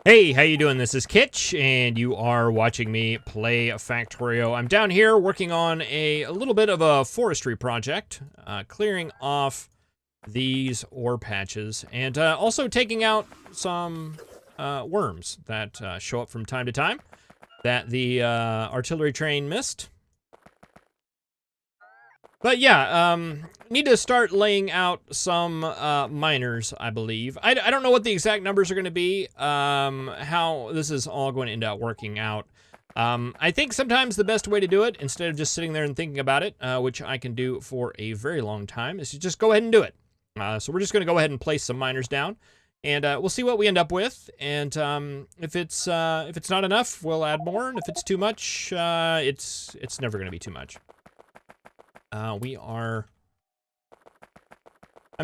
Hey, how you doing? This is Kitch, and you are watching me play Factorio. I'm down here working on a little bit of a forestry project, clearing off these ore patches, and also taking out some worms that show up from time to time that the artillery train missed. But yeah, need to start laying out some miners, I believe. I don't know what the exact numbers are going to be, how this is all going to end up working out. I think sometimes the best way to do it, instead of just sitting there and thinking about it, which I can do for a very long time, is to just go ahead and do it. So we're just going to go ahead and place some miners down, and we'll see what we end up with. And if it's not enough, we'll add more, and if it's too much, it's never going to be too much. I'm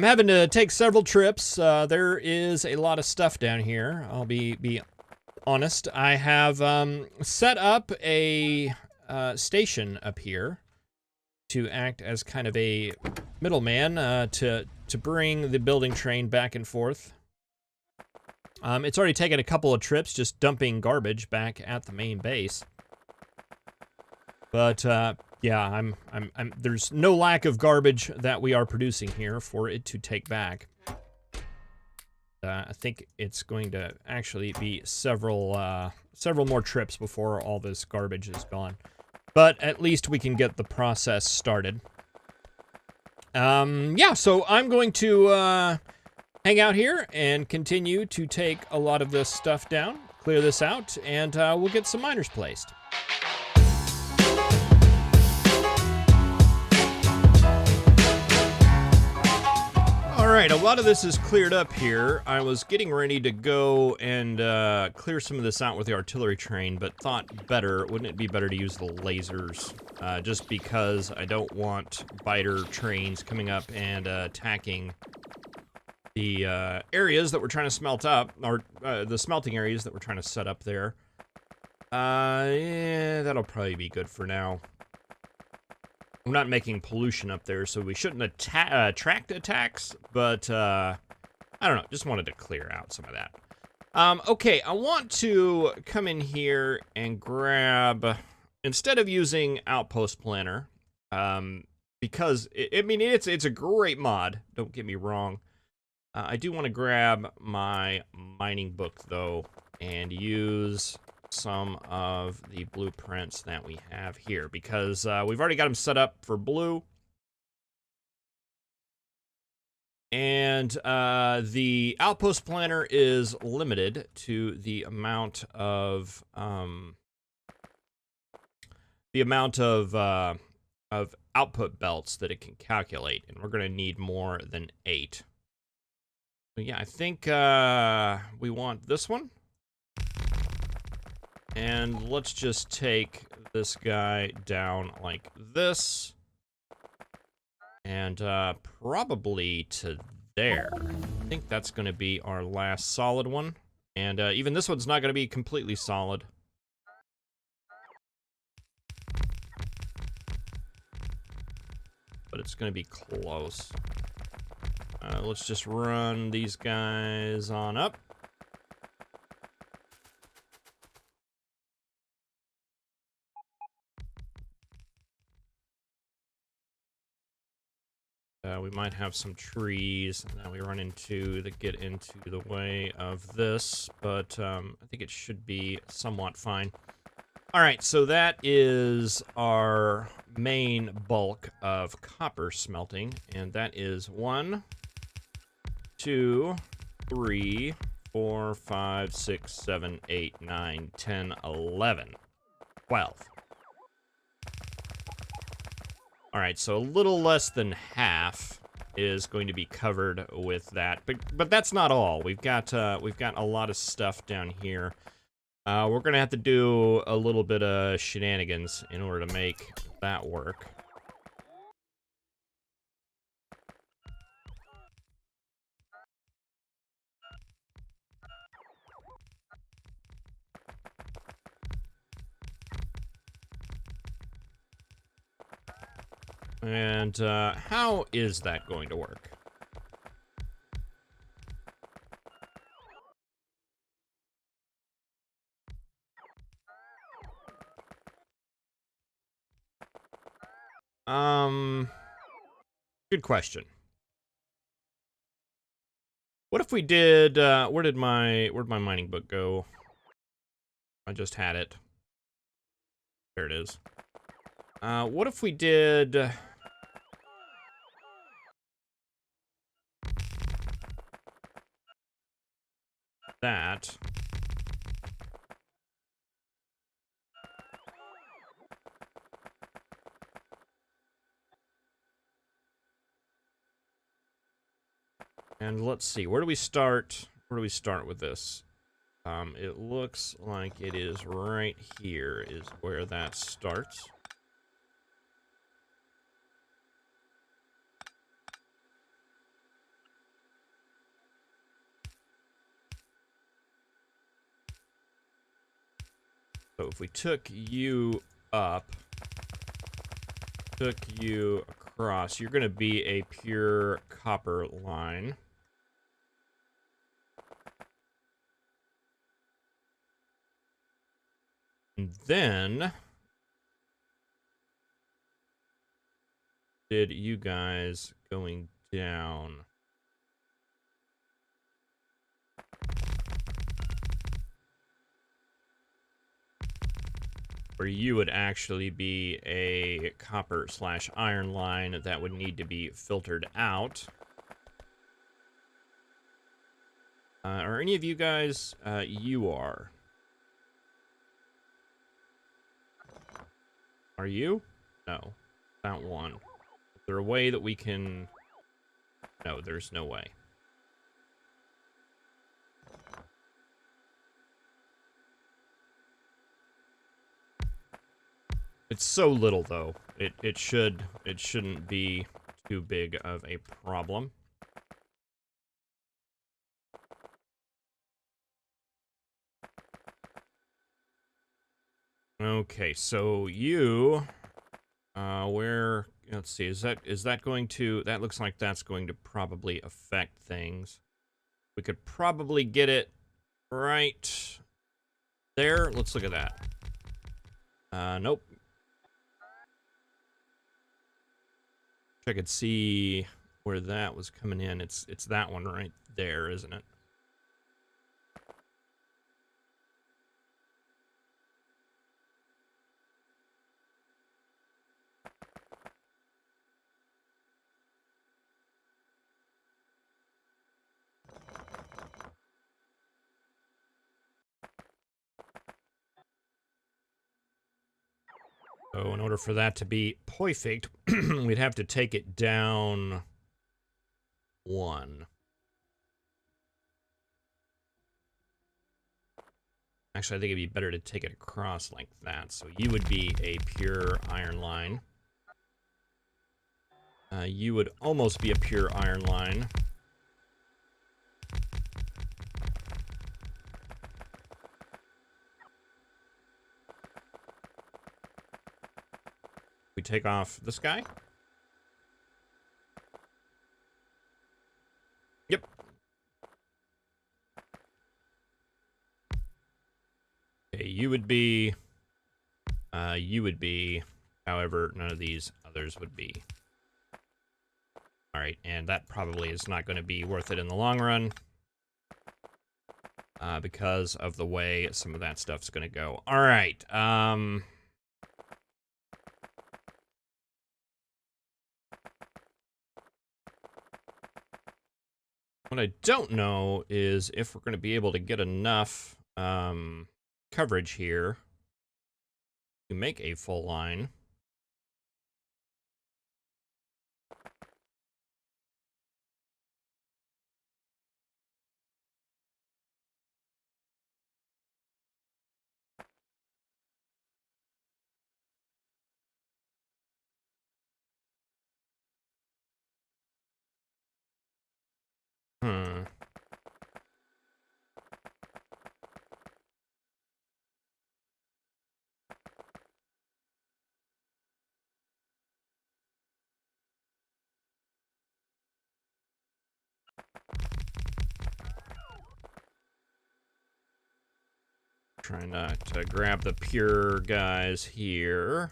having to take several trips. There is a lot of stuff down here. I'll be honest. I have set up a station up here to act as kind of a middleman to bring the building train back and forth. It's already taken a couple of trips just dumping garbage back at the main base. But yeah, there's no lack of garbage that we are producing here for it to take back. I think it's going to actually be several more trips before all this garbage is gone. But at least we can get the process started. Yeah, so I'm going to hang out here and continue to take a lot of this stuff down, clear this out, and we'll get some miners placed. Alright, a lot of this is cleared up here. I was getting ready to go and clear some of this out with the artillery train, but thought wouldn't it be better to use the lasers? Just because I don't want biter trains coming up and attacking the areas that we're trying to smelt up, or the smelting areas that we're trying to set up there. Yeah, that'll probably be good for now. I'm not making pollution up there, so we shouldn't attract attacks, but I don't know, just wanted to clear out some of that. Okay, I want to come in here and grab, instead of using Outpost Planner, because, I mean, it's a great mod, don't get me wrong. I do want to grab my mining book, though, and use some of the blueprints that we have here, because we've already got them set up for blue. And the Outpost Planner is limited to the amount of output belts that it can calculate, and we're going to need more than 8. So yeah, I think we want this one. And let's just take this guy down like this. And probably to there. I think that's going to be our last solid one. And even this one's not going to be completely solid. But it's going to be close. Let's just run these guys on up. We might have some trees that we run into that get into the way of this, but I think it should be somewhat fine. All right, so that is our main bulk of copper smelting, and that is 1, 2, 3, 4, 5, 6, 7, 8, 9, 10, 11, 12. All right, so a little less than half is going to be covered with that, but that's not all. We've got a lot of stuff down here. We're gonna have to do a little bit of shenanigans in order to make that work. And how is that going to work? Good question. What if we did, where'd my mining book go? I just had it. There it is. What if we did... that. And let's see, where do we start? Where do we start with this? It looks like it is right here is where that starts. So if we took you up, took you across, you're going to be a pure copper line. And then did you guys going down? Where you would actually be a copper/iron line that would need to be filtered out. Are any of you guys, you are? Are you? No. Not one. Is there a way that we can... No, there's no way. It's so little, though. It shouldn't be too big of a problem. Okay, so you, where, let's see, is that going to, that looks like that's going to probably affect things. We could probably get it right there. Let's look at that. Nope. I could see where that was coming in. It's that one right there, isn't it? So in order for that to be perfect, we'd have to take it down one. Actually, I think it'd be better to take it across like that. So you would be a pure iron line. You would almost be a pure iron line. We take off this guy. Yep. Okay, you would be, however, none of these others would be. All right, and that probably is not going to be worth it in the long run. Because of the way some of that stuff's going to go. All right, what I don't know is if we're going to be able to get enough coverage here to make a full line. Trying to grab the pure guys here.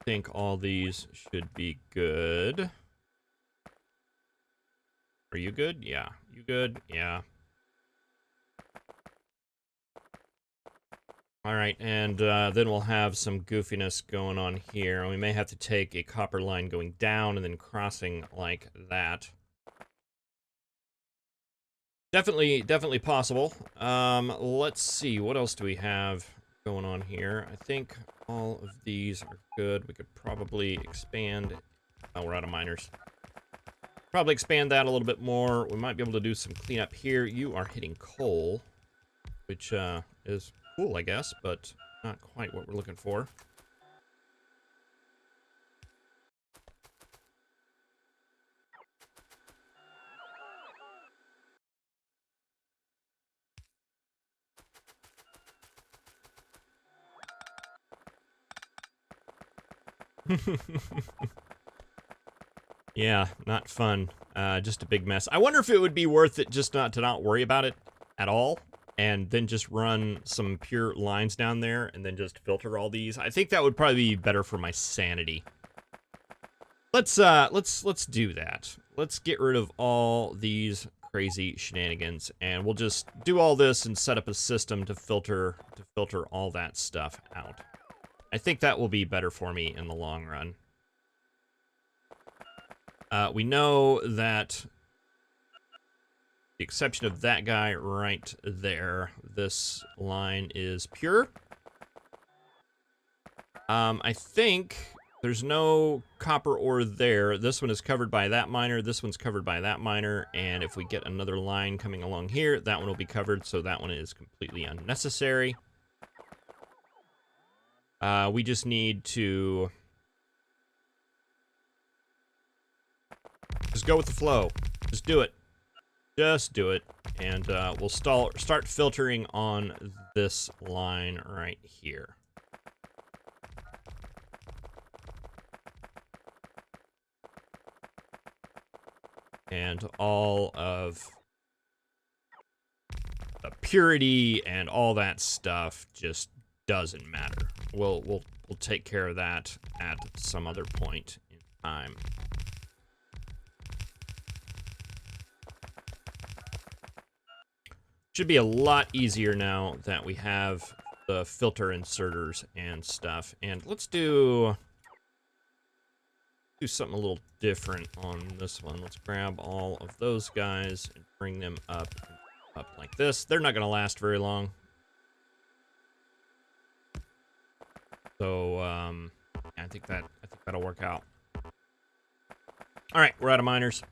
think all these should be good. Are you good? Yeah. You good? Yeah. All right, and then we'll have some goofiness going on here. We may have to take a copper line going down and then crossing like that. Definitely possible. Let's see, what else do we have going on here? I think all of these are good. We could probably expand. Oh, we're out of miners. Probably expand that a little bit more. We might be able to do some cleanup here. You are hitting coal, which is cool, I guess, but not quite what we're looking for. Yeah, not fun. Just a big mess. I wonder if it would be worth it just to not worry about it at all, and then just run some pure lines down there, and then just filter all these. I think that would probably be better for my sanity. Let's do that. Let's get rid of all these crazy shenanigans, and we'll just do all this and set up a system to filter all that stuff out. I think that will be better for me in the long run. We know that, the exception of that guy right there, this line is pure. I think there's no copper ore there. This one is covered by that miner, this one's covered by that miner, and if we get another line coming along here, that one will be covered, so that one is completely unnecessary. We just need to just go with the flow. Just do it. Just do it. And we'll start filtering on this line right here. And all of the purity and all that stuff just doesn't matter. We'll take care of that at some other point in time. Should be a lot easier now that we have the filter inserters and stuff. And let's do something a little different on this one. Let's grab all of those guys and bring them up like this. They're not going to last very long. So I think that'll work out. All right, we're out of miners.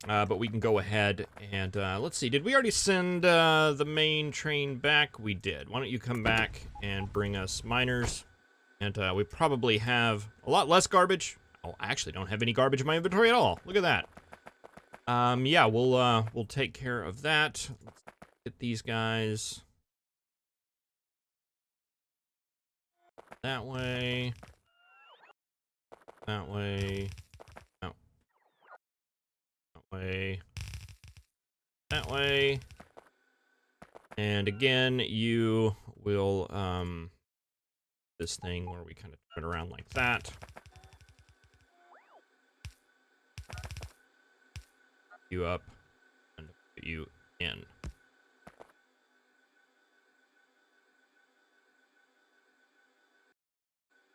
But we can go ahead and, let's see, did we already send the main train back? We did. Why don't you come back and bring us miners? And we probably have a lot less garbage. Oh, I actually don't have any garbage in my inventory at all. Look at that. Yeah, we'll take care of that. Let's get these guys that way. That way. No. That way. That way. And again, you will, this thing where we kind of turn around like that. You up and put you in.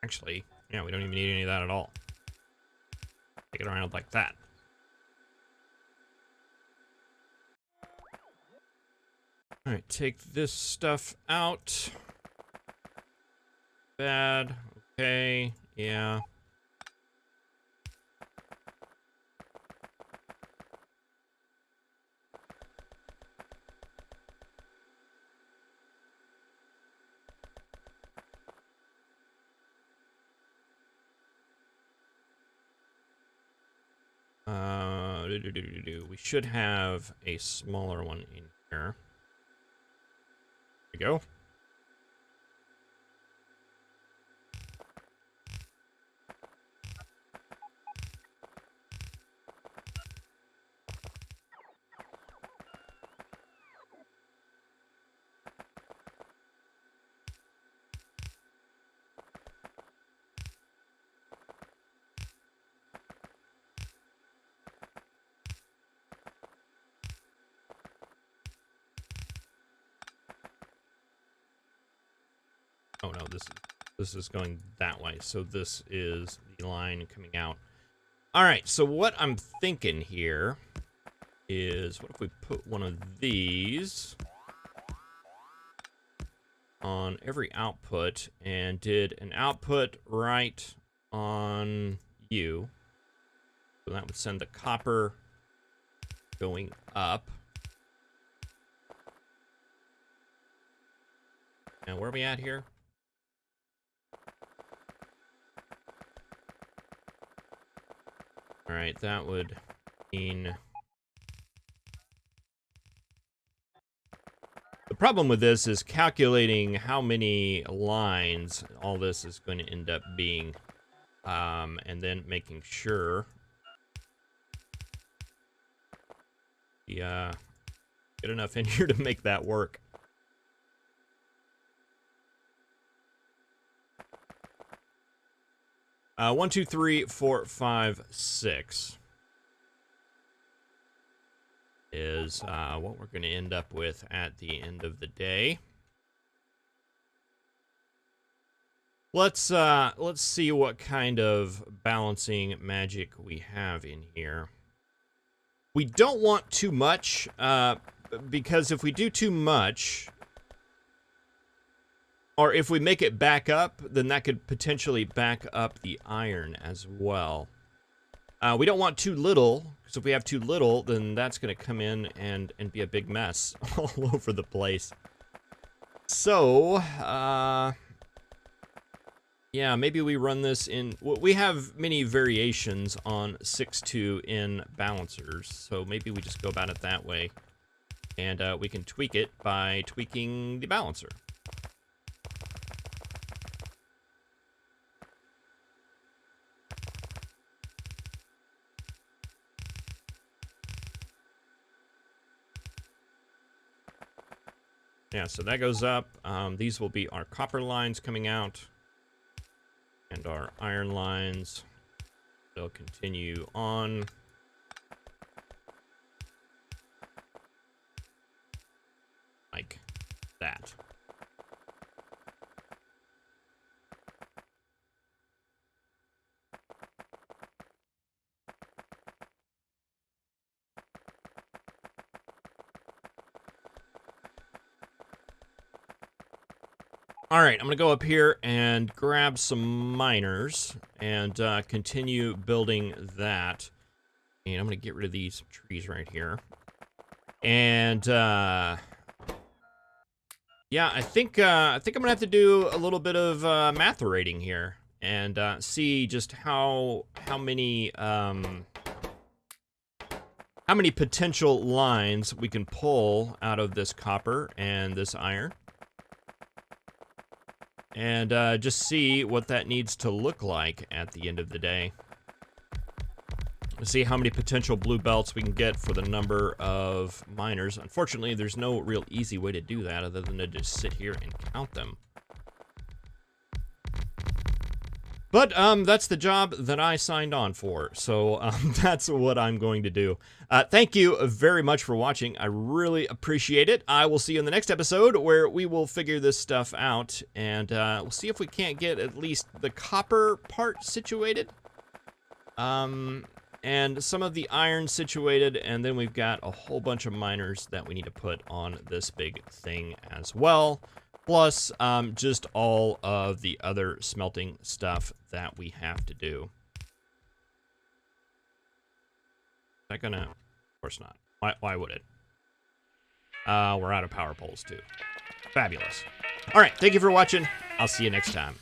Actually, yeah, we don't even need any of that at all. Take it around like that. All right, take this stuff out. Bad. Okay, yeah. We should have a smaller one in here. There we go. Oh no, this is going that way. So this is the line coming out. All right, so what I'm thinking here is, what if we put one of these on every output and did an output right on you. So that would send the copper going up. And where are we at here? All right, that would mean... The problem with this is calculating how many lines all this is going to end up being, and then making sure we get enough in here to make that work. One, two, three, four, five, six is what we're going to end up with at the end of the day. Let's see what kind of balancing magic we have in here. We don't want too much, because if we do too much, or if we make it back up, then that could potentially back up the iron as well. We don't want too little, because if we have too little, then that's going to come in and be a big mess all over the place. So, yeah, maybe we run this in... We have many variations on 6.2 in balancers, so maybe we just go about it that way. And we can tweak it by tweaking the balancer. Yeah, so that goes up. These will be our copper lines coming out. And our iron lines. They'll continue on. Like that. All right, I'm gonna go up here and grab some miners and continue building that. And I'm gonna get rid of these trees right here. And yeah, I think I'm gonna have to do a little bit of matherating here and see just how many potential lines we can pull out of this copper and this iron. And just see what that needs to look like at the end of the day. See how many potential blue belts we can get for the number of miners. Unfortunately, there's no real easy way to do that other than to just sit here and count them. But that's the job that I signed on for, so that's what I'm going to do. Thank you very much for watching. I really appreciate it. I will see you in the next episode where we will figure this stuff out, and we'll see if we can't get at least the copper part situated, and some of the iron situated, and then we've got a whole bunch of miners that we need to put on this big thing as well. Plus, just all of the other smelting stuff that we have to do. Is that gonna... Of course not. Why would it? We're out of power poles, too. Fabulous. Alright, thank you for watching. I'll see you next time.